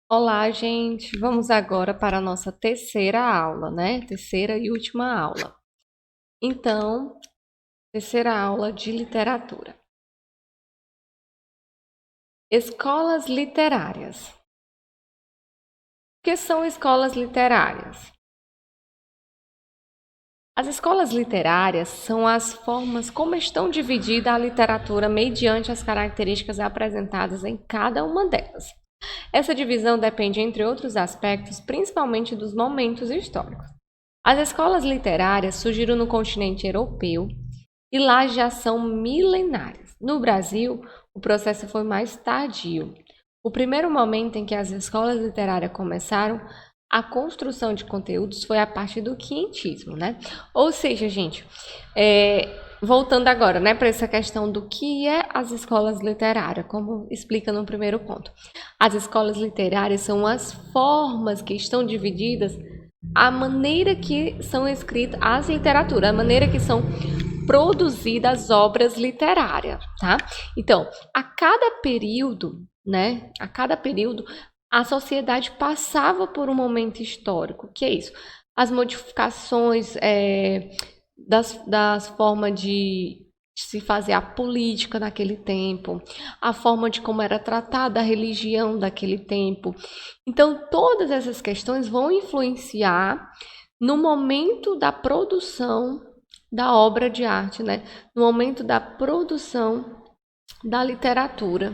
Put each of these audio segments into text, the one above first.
Olá, gente. Vamos agora para a nossa terceira aula, né? Terceira e última aula. Então, terceira aula de literatura. Escolas literárias. O que são escolas literárias? As escolas literárias são as formas como estão dividida a literatura mediante as características apresentadas em cada uma delas. Essa divisão depende, entre outros aspectos, principalmente dos momentos históricos. As escolas literárias surgiram no continente europeu e lá já são milenárias. No Brasil, o processo foi mais tardio. O primeiro momento em que as escolas literárias começaram a construção de conteúdos foi a partir do quinhentismo, né? Ou seja, gente, voltando agora, né, para essa questão do que é as escolas literárias, como explica no primeiro ponto. As escolas literárias são as formas que estão divididas a maneira que são escritas as literaturas, a maneira que são produzidas obras literárias, tá? Então, a cada período, né? A cada período, a sociedade passava por um momento histórico. Que é isso? As modificações das formas de se fazer a política naquele tempo, a forma de como era tratada a religião daquele tempo. Então, todas essas questões vão influenciar no momento da produção da obra de arte, né? No momento da produção da literatura,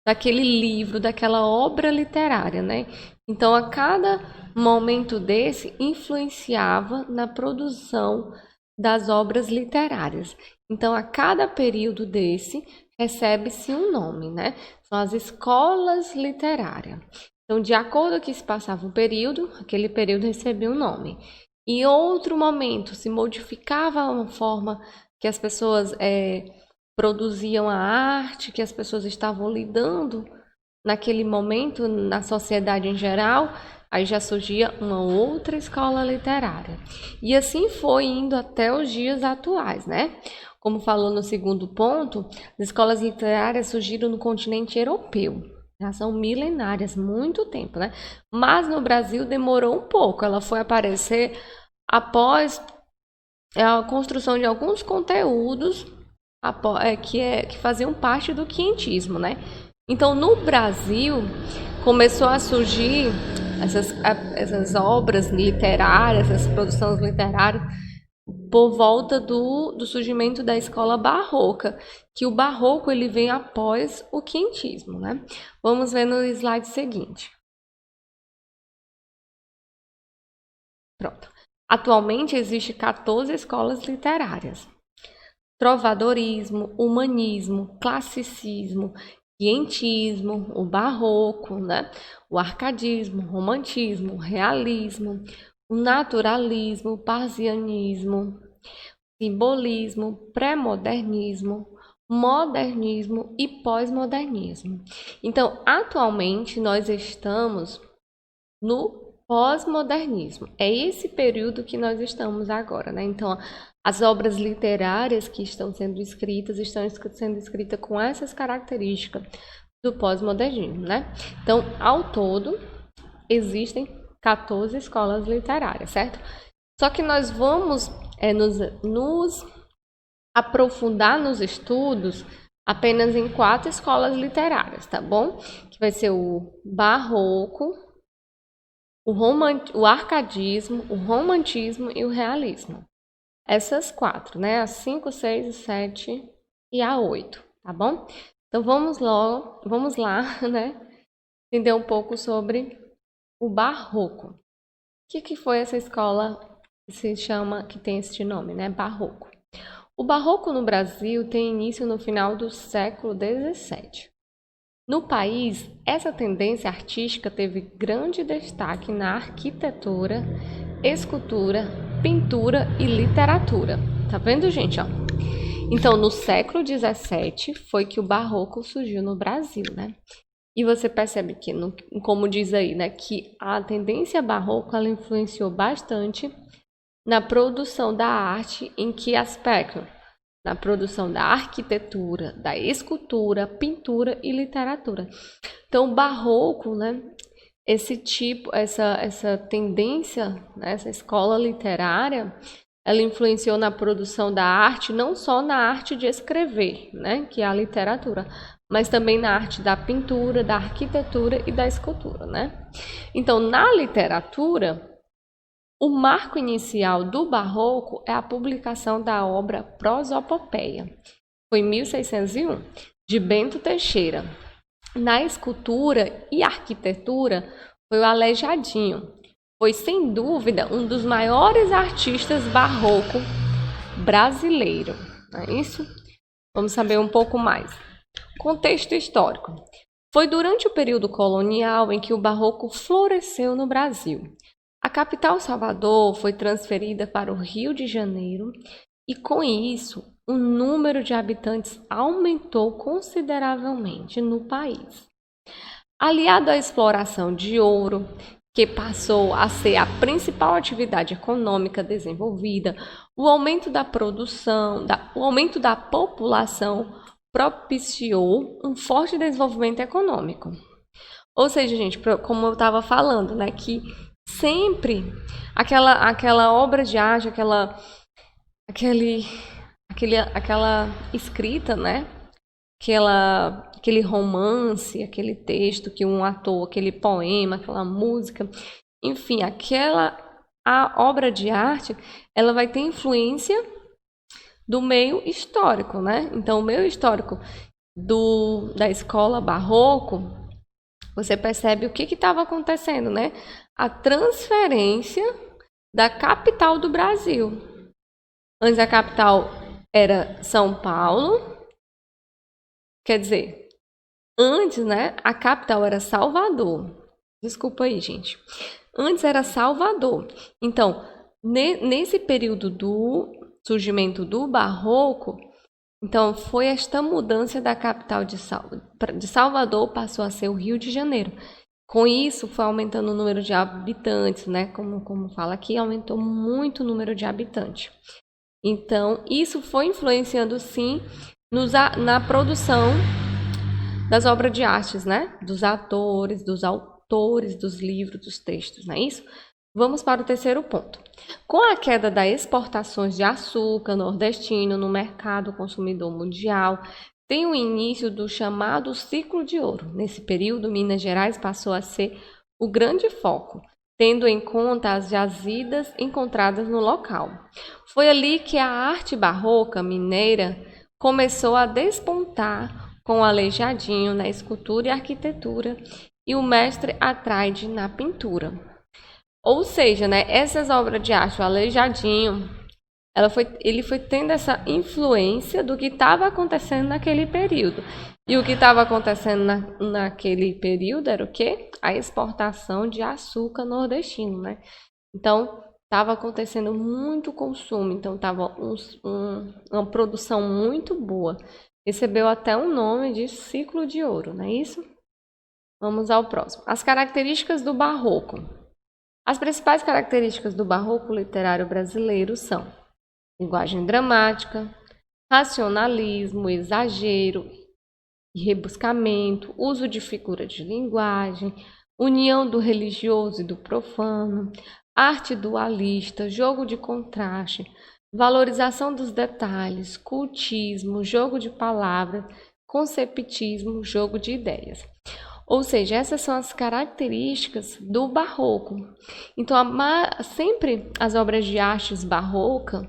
daquele livro, daquela obra literária, né? Então, a cada momento desse influenciava na produção das obras literárias. Então, a cada período desse recebe-se um nome, né? São as escolas literárias. Então, de acordo com que se passava um período, aquele período recebia um nome. Em outro momento, se modificava a forma que as pessoas produziam a arte, que as pessoas estavam lidando naquele momento na sociedade em geral, aí já surgia uma outra escola literária. E assim foi indo até os dias atuais, né? Como falou no segundo ponto, as escolas literárias surgiram no continente europeu. Já são milenárias, muito tempo, né? Mas no Brasil demorou um pouco. Ela foi aparecer após a construção de alguns conteúdos que faziam parte do quinhentismo, né? Então, no Brasil, começou a surgir essas obras literárias, essas produções literárias, por volta do surgimento da escola barroca, que o barroco ele vem após o quinhentismo, né? Vamos ver no slide seguinte. Pronto. Atualmente existe 14 escolas literárias. Trovadorismo, humanismo, classicismo, quinhentismo, o barroco, né? O arcadismo, romantismo, realismo, o naturalismo, o parsianismo, simbolismo, pré-modernismo, modernismo e pós-modernismo. Então, atualmente nós estamos no pós-modernismo. É esse período que nós estamos agora, né? Então, as obras literárias que estão sendo escritas com essas características do pós-modernismo, né? Então, ao todo, existem 14 escolas literárias, certo? Só que nós vamos nos aprofundar nos estudos apenas em 4 escolas literárias, tá bom? Que vai ser o barroco, o arcadismo, o romantismo e o realismo. Essas 4, né? A 5, 6, 7 e a 8, tá bom? Então vamos lá, né? Entender um pouco sobre o barroco. O que foi essa escola que tem este nome, né? Barroco. O barroco no Brasil tem início no final do século XVII. No país, essa tendência artística teve grande destaque na arquitetura, escultura, pintura e literatura. Tá vendo, gente? Ó? Então, no século XVII foi que o barroco surgiu no Brasil, né? E você percebe que, como diz aí, né, que a tendência barroca ela influenciou bastante na produção da arte. Em que aspecto? Na produção da arquitetura, da escultura, pintura e literatura. Então, o barroco, né, essa tendência, né, essa escola literária, ela influenciou na produção da arte, não só na arte de escrever, né, que é a literatura, mas também na arte da pintura, da arquitetura e da escultura, né? Então, na literatura, o marco inicial do Barroco é a publicação da obra Prosopopeia. Foi em 1601, de Bento Teixeira. Na escultura e arquitetura, foi o Aleijadinho. Foi, sem dúvida, um dos maiores artistas barroco brasileiro. Não é isso? Vamos saber um pouco mais. Contexto histórico. Foi durante o período colonial em que o barroco floresceu no Brasil. A capital, Salvador, foi transferida para o Rio de Janeiro e, com isso, o número de habitantes aumentou consideravelmente no país. Aliado à exploração de ouro, que passou a ser a principal atividade econômica desenvolvida, o aumento da produção, o aumento da população propiciou um forte desenvolvimento econômico. Ou seja, gente, como eu estava falando, né, que sempre aquela obra de arte, aquela escrita, né, aquele romance, aquele texto que um ator, aquele poema, aquela música, enfim, a obra de arte, ela vai ter influência do meio histórico, né? Então, o meio histórico da escola barroco, você percebe o que estava acontecendo, né? A transferência da capital do Brasil. Antes a capital era São Paulo, quer dizer, antes, né, a capital era Salvador. Desculpa aí, gente. Antes era Salvador. Então, nesse período do surgimento do Barroco, então foi esta mudança da capital de Salvador passou a ser o Rio de Janeiro. Com isso, foi aumentando o número de habitantes, né? Como fala aqui, aumentou muito o número de habitantes. Então, isso foi influenciando, sim, na produção das obras de artes, né? Dos atores, dos autores, dos livros, dos textos, não é isso? Vamos para o terceiro ponto. Com a queda das exportações de açúcar nordestino no mercado consumidor mundial, tem o início do chamado ciclo de ouro. Nesse período, Minas Gerais passou a ser o grande foco, tendo em conta as jazidas encontradas no local. Foi ali que a arte barroca mineira começou a despontar com o Aleijadinho na escultura e arquitetura e o mestre Atraide na pintura. Ou seja, né, essas obras de arte, o Aleijadinho, ele foi tendo essa influência do que estava acontecendo naquele período. E o que estava acontecendo naquele período era o quê? A exportação de açúcar nordestino, né? Então, estava acontecendo muito consumo, então estava uma produção muito boa. Recebeu até um nome de ciclo de ouro, não é isso? Vamos ao próximo. As características do barroco. As principais características do barroco literário brasileiro são linguagem dramática, racionalismo, exagero e rebuscamento, uso de figura de linguagem, união do religioso e do profano, arte dualista, jogo de contraste, valorização dos detalhes, cultismo, jogo de palavras, conceptismo, jogo de ideias. Ou seja, essas são as características do barroco. Então, sempre as obras de artes barroca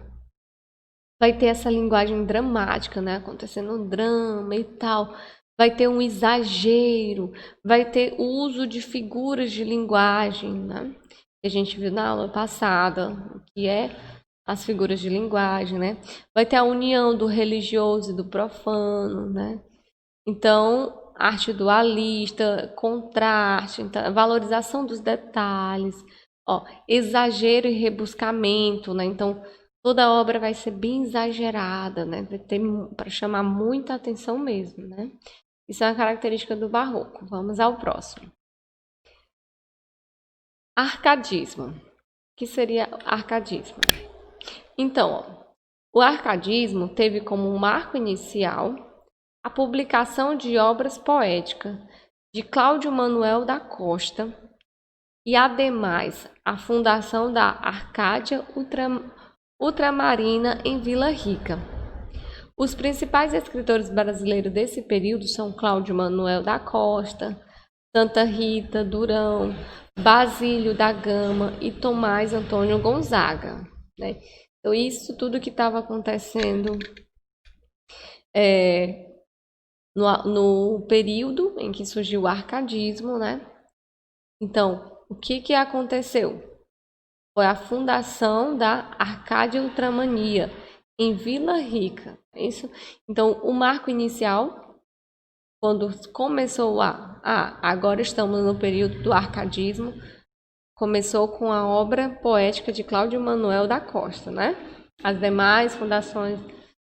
vai ter essa linguagem dramática, né? Acontecendo um drama e tal. Vai ter um exagero, vai ter o uso de figuras de linguagem, né? Que a gente viu na aula passada, que é as figuras de linguagem, né? Vai ter a união do religioso e do profano, né? Então, arte dualista, contraste, então, valorização dos detalhes, exagero e rebuscamento, né? Então, toda a obra vai ser bem exagerada, né? Vai ter para chamar muita atenção mesmo, né? Isso é uma característica do barroco. Vamos ao próximo. Arcadismo. O que seria arcadismo? Então, o arcadismo teve como marco inicial a publicação de obras poéticas de Cláudio Manuel da Costa e, ademais, a fundação da Arcádia Ultramarina em Vila Rica. Os principais escritores brasileiros desse período são Cláudio Manuel da Costa, Santa Rita Durão, Basílio da Gama e Tomás Antônio Gonzaga, né? Então, isso tudo que estava acontecendo no período em que surgiu o arcadismo, né? Então, o que aconteceu? Foi a fundação da Arcádia Ultramania em Vila Rica. É isso? Então, o marco inicial, quando começou agora estamos no período do arcadismo, começou com a obra poética de Cláudio Manuel da Costa, né? As demais fundações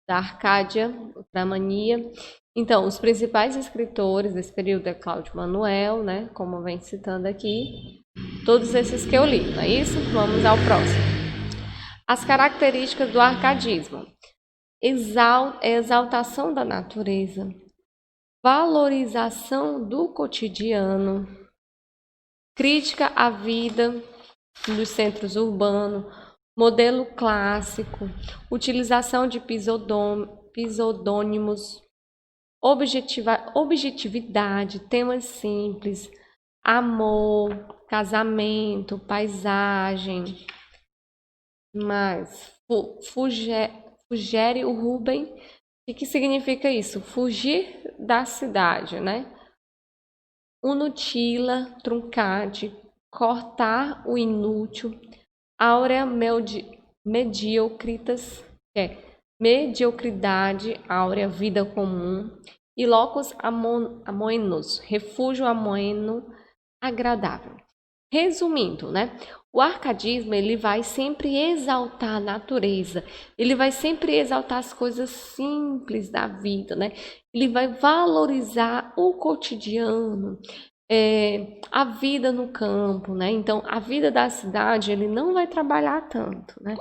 da Arcádia Ultramania. Então, os principais escritores desse período é Cláudio Manuel, né? Como vem citando aqui, todos esses que eu li, não é isso? Vamos ao próximo. As características do arcadismo: exaltação da natureza, valorização do cotidiano, crítica à vida dos centros urbanos, modelo clássico, utilização de pseudônimos, objetividade, temas simples, amor, casamento, paisagem. Mas Fugere o Rubem. O que significa isso? Fugir da cidade, né? Unutila, truncate, cortar o inútil, áurea mediocritas, mediocridade, áurea, vida comum, e locus amoenos, refúgio amoeno, agradável. Resumindo, né? O arcadismo, ele vai sempre exaltar a natureza, ele vai sempre exaltar as coisas simples da vida, né? Ele vai valorizar o cotidiano, a vida no campo, né? Então, a vida da cidade, ele não vai trabalhar tanto, né?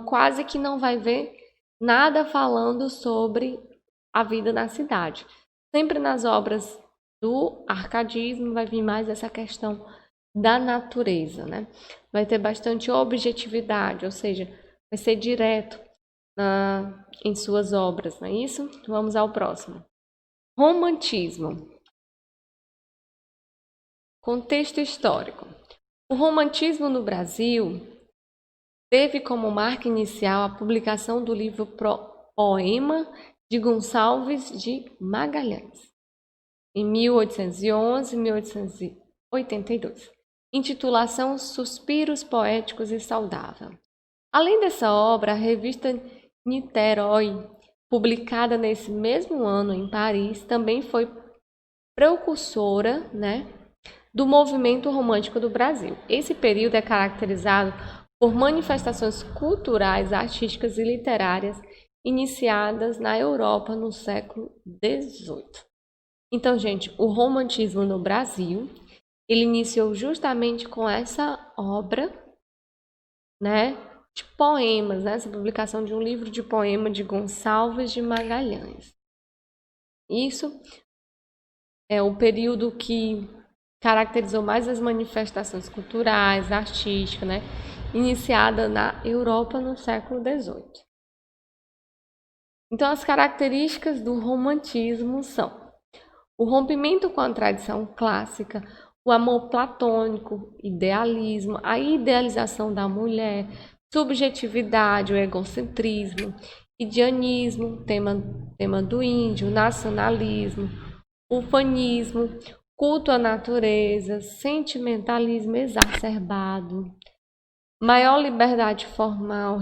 Quase que não vai ver nada falando sobre a vida na cidade. Sempre nas obras do arcadismo vai vir mais essa questão da natureza, né? Vai ter bastante objetividade, ou seja, vai ser direto em suas obras, não é isso? Vamos ao próximo. Romantismo. Contexto histórico. O romantismo no Brasil teve como marca inicial a publicação do livro Poema de Gonçalves de Magalhães, em 1811 e 1882. Intitulação Suspiros Poéticos e Saudável. Além dessa obra, a revista Niterói, publicada nesse mesmo ano em Paris, também foi precursora, né, do movimento romântico do Brasil. Esse período é caracterizado por manifestações culturais, artísticas e literárias iniciadas na Europa no século XVIII. Então, gente, o romantismo no Brasil, ele iniciou justamente com essa obra, né, de poemas, né, essa publicação de um livro de poema de Gonçalves de Magalhães. Isso é o período que caracterizou mais as manifestações culturais, artísticas, né, iniciada na Europa no século XVIII. Então, as características do romantismo são o rompimento com a tradição clássica, o amor platônico, idealismo, a idealização da mulher, subjetividade, o egocentrismo, indianismo, tema do índio, nacionalismo, ufanismo, culto à natureza, sentimentalismo exacerbado, maior liberdade formal,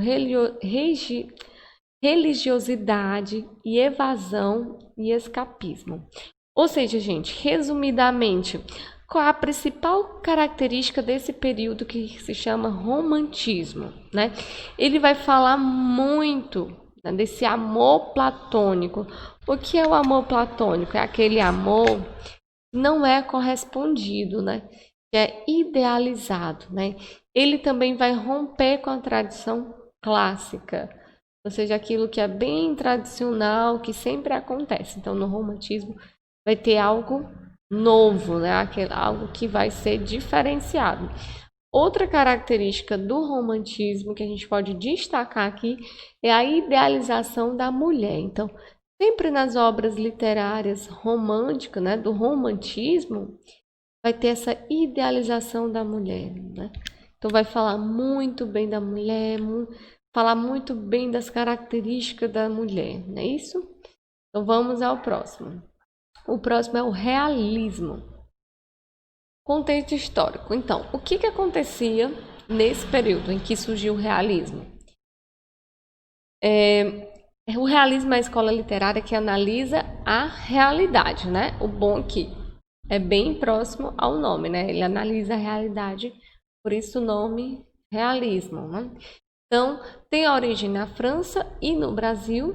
religiosidade e evasão e escapismo. Ou seja, gente, resumidamente, qual a principal característica desse período que se chama romantismo, né? Ele vai falar muito, né, desse amor platônico. O que é o amor platônico? É aquele amor que não é correspondido, né? Que é idealizado, né? Ele também vai romper com a tradição clássica, ou seja, aquilo que é bem tradicional, que sempre acontece. Então, no romantismo vai ter algo novo, né? Algo que vai ser diferenciado. Outra característica do romantismo que a gente pode destacar aqui é a idealização da mulher. Então, sempre nas obras literárias românticas, né, do romantismo, vai ter essa idealização da mulher, né? Então, vai falar muito bem da mulher, falar muito bem das características da mulher, não é isso? Então, vamos ao próximo. O próximo é o realismo. Contexto histórico. Então, o que acontecia nesse período em que surgiu o realismo? O realismo é a escola literária que analisa a realidade, né? O bom aqui é bem próximo ao nome, né? Ele analisa a realidade, por isso o nome realismo, né? Então, tem a origem na França e no Brasil,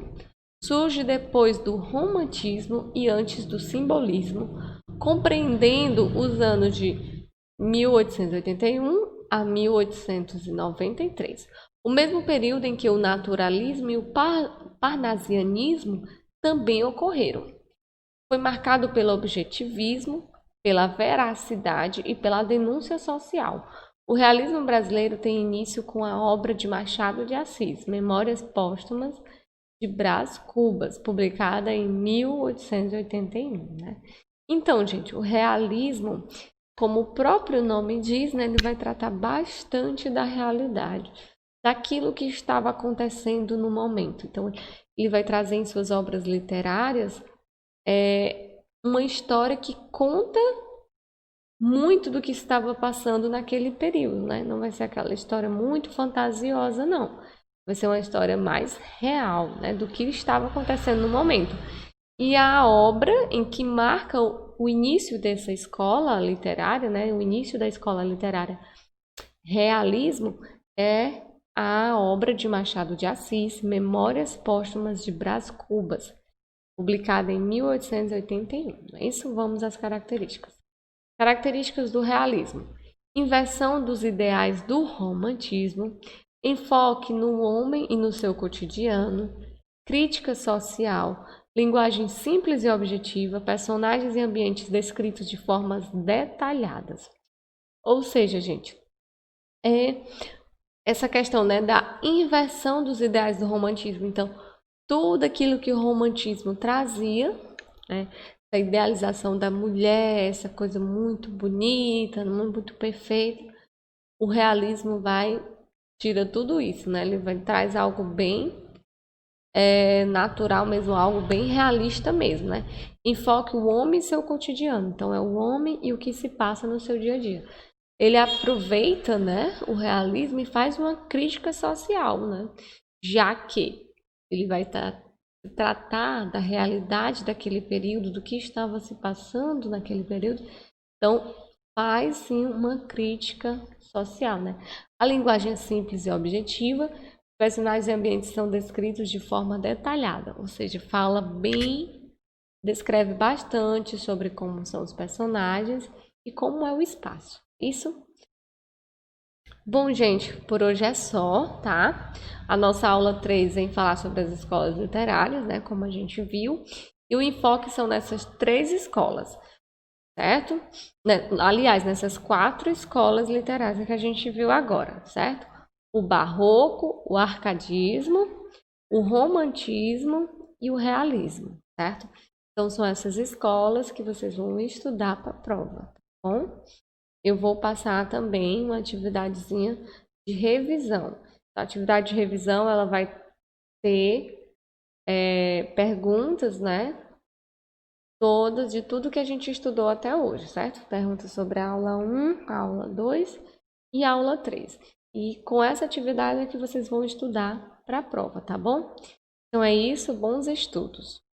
surge depois do romantismo e antes do simbolismo, compreendendo os anos de 1881 a 1893, o mesmo período em que o naturalismo e o parnasianismo também ocorreram. Foi marcado pelo objetivismo, pela veracidade e pela denúncia social. O realismo brasileiro tem início com a obra de Machado de Assis, Memórias Póstumas de Brás Cubas, publicada em 1881, né? Então, gente, o realismo, como o próprio nome diz, né, ele vai tratar bastante da realidade, daquilo que estava acontecendo no momento. Então, ele vai trazer em suas obras literárias uma história que conta muito do que estava passando naquele período, né? Não vai ser aquela história muito fantasiosa, não. Vai ser uma história mais real, né, do que estava acontecendo no momento. E a obra em que marca o início dessa escola literária, né, o início da escola literária realismo, é a obra de Machado de Assis, Memórias Póstumas de Brás Cubas, publicada em 1881. Isso, vamos às características. Características do realismo: inversão dos ideais do romantismo, enfoque no homem e no seu cotidiano, crítica social, linguagem simples e objetiva, personagens e ambientes descritos de formas detalhadas. Ou seja, gente, essa questão, né, da inversão dos ideais do romantismo. Então, tudo aquilo que o romantismo trazia, né, a idealização da mulher, essa coisa muito bonita, muito perfeita, o realismo tira tudo isso, né? Ele traz algo bem natural mesmo, algo bem realista mesmo, né? Enfoque o homem e seu cotidiano. Então, é o homem e o que se passa no seu dia a dia. Ele aproveita, né, o realismo e faz uma crítica social, né? Já que ele vai tratar da realidade daquele período, do que estava se passando naquele período. Então, faz sim uma crítica social, né? A linguagem é simples e objetiva, personagens e ambientes são descritos de forma detalhada, ou seja, fala bem, descreve bastante sobre como são os personagens e como é o espaço. Isso? Bom, gente, por hoje é só, tá? A nossa aula 3 vem falar sobre as escolas literárias, né? Como a gente viu. E o enfoque são nessas 3 escolas, certo? Aliás, nessas 4 escolas literárias que a gente viu agora, certo? O barroco, o arcadismo, o romantismo e o realismo, certo? Então, são essas escolas que vocês vão estudar para a prova, tá bom? Eu vou passar também uma atividadezinha de revisão. A atividade de revisão, ela vai ter perguntas, né? Todas, de tudo que a gente estudou até hoje, certo? Perguntas sobre a aula 1, a aula 2 e a aula 3. E com essa atividade é que vocês vão estudar para a prova, tá bom? Então é isso, bons estudos!